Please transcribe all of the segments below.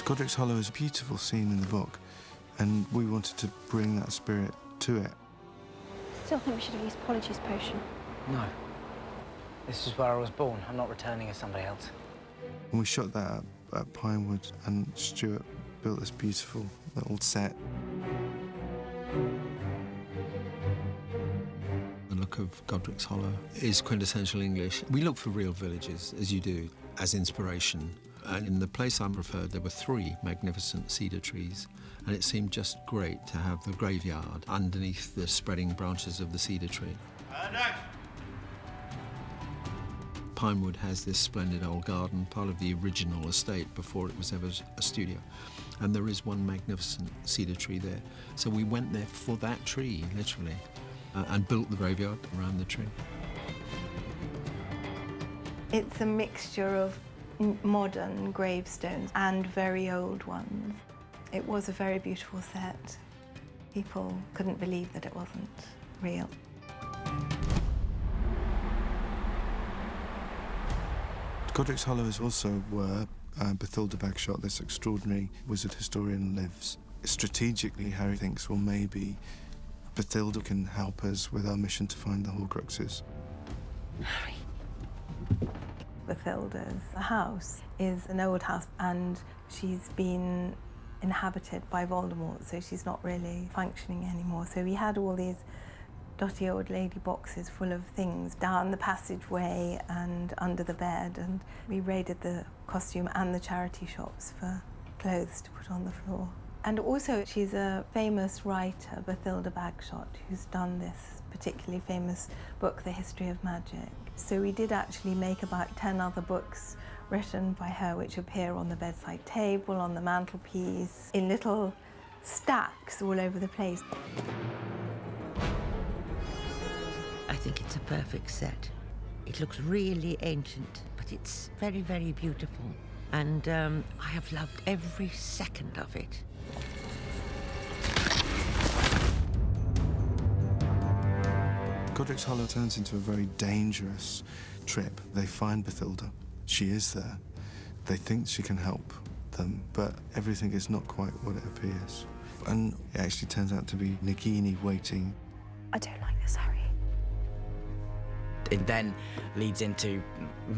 Godric's Hollow is a beautiful scene in the book, and we wanted to bring that spirit to it. Still think we should have used Polyjuice Potion. No. This is where I was born. I'm not returning as somebody else. And we shot that at Pinewood, and Stuart built this beautiful little set. The look of Godric's Hollow is quintessential English. We look for real villages, as you do, as inspiration. And in the place I preferred, there were 3 magnificent cedar trees, and it seemed just great to have the graveyard underneath the spreading branches of the cedar tree. Pinewood has this splendid old garden, part of the original estate before it was ever a studio. And there is one magnificent cedar tree there. So we went there for that tree, literally, and built the graveyard around the tree. It's a mixture of modern gravestones and very old ones. It was a very beautiful set. People couldn't believe that it wasn't real. Godric's Hollow is also where Bathilda Bagshot, this extraordinary wizard historian, lives. Strategically, Harry thinks, well, maybe Bathilda can help us with our mission to find the Horcruxes. Harry. Bathilda's house is an old house, and she's been inhabited by Voldemort, so she's not really functioning anymore. So we had all these dotty old lady boxes full of things down the passageway and under the bed, and we raided the costume and the charity shops for clothes to put on the floor. And also, she's a famous writer, Bathilda Bagshot, who's done this particularly famous book, The History of Magic. So we did actually make about 10 other books written by her, which appear on the bedside table, on the mantelpiece, in little stacks all over the place. I think it's a perfect set. It looks really ancient, but it's very, very beautiful. And I have loved every second of it. Godric's Hollow turns into a very dangerous trip. They find Bathilda. She is there. They think she can help them, but everything is not quite what it appears. And it actually turns out to be Nagini waiting. I don't like this, Harry. It then leads into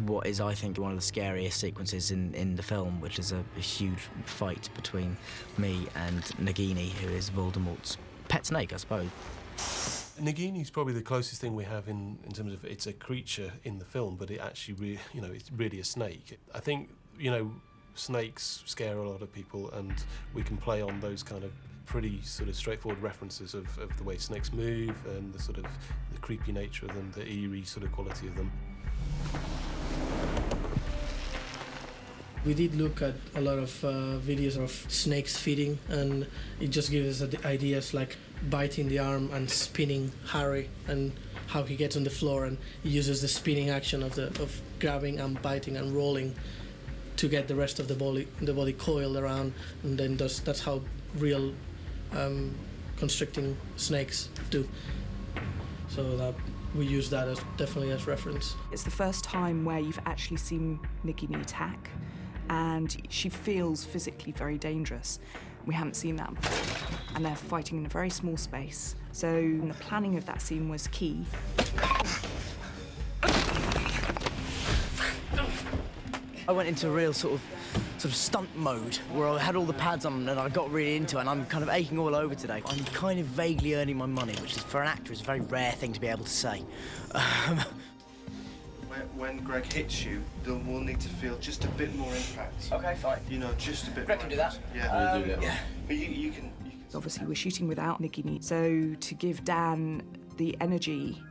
what is, I think, one of the scariest sequences in the film, which is a huge fight between me and Nagini, who is Voldemort's pet snake, I suppose. Nagini's probably the closest thing we have in terms of it's a creature in the film, but it actually, it's really a snake. I think, snakes scare a lot of people, and we can play on those kind of pretty sort of straightforward references of the way snakes move and the sort of the creepy nature of them, the eerie sort of quality of them. We did look at a lot of videos of snakes feeding, and it just gives us ideas like biting the arm and spinning Harry, and how he gets on the floor and he uses the spinning action of grabbing and biting and rolling to get the rest of the body coiled around, and then that's how real constricting snakes do. So that we use that as definitely as reference. It's the first time where you've actually seen Nagini attack, and she feels physically very dangerous. We haven't seen that before. And they're fighting in a very small space. So the planning of that scene was key. I went into a real sort of stunt mode where I had all the pads on and I got really into it, and I'm kind of aching all over today. I'm kind of vaguely earning my money, which is, for an actor, is a very rare thing to be able to say. When Greg hits you, we'll need to feel just a bit more impact. Okay, fine. Just a bit Greg more. can do that. Yeah. We do that. Yeah. But you can... Obviously, we're shooting without Nagini, so to give Dan the energy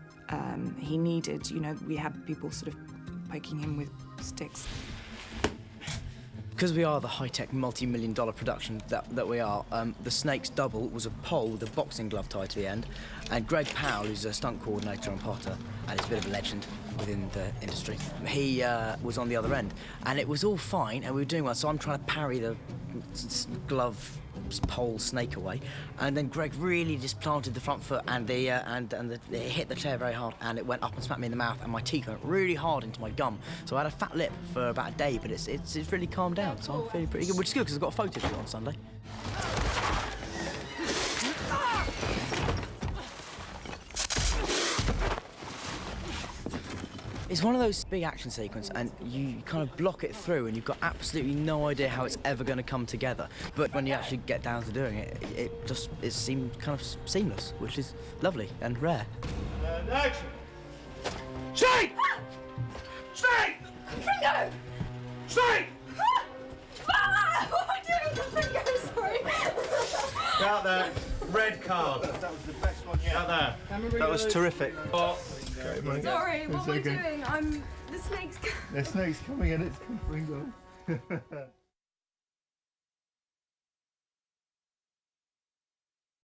he needed, we had people sort of poking him with sticks. Because we are the high-tech, multi-million-dollar production that we are, the snake's double was a pole with a boxing glove tied to the end, and Greg Powell, who's a stunt coordinator on Potter, and he's a bit of a legend within the industry, he was on the other end, and it was all fine, and we were doing well, so I'm trying to parry the glove pole snake away, and then Greg really just planted the front foot, and it hit the chair very hard, and it went up and smacked me in the mouth, and my teeth went really hard into my gum. So I had a fat lip for about a day, but it's really calmed down, so I'm feeling pretty good, which is good because I've got a photo shoot on Sunday. It's one of those big action sequences, and you kind of block it through, and you've got absolutely no idea how it's ever going to come together. But when you actually get down to doing it, it seemed kind of seamless, which is lovely and rare. And action! Snake! Snake! Fringo! Snake! What am I doing with Fringo? Sorry. Out there. Red card. That was the best one yet. Out there. That was terrific. Oh. Sorry, what am I doing? The snake's... The snake's coming and it's Ringo.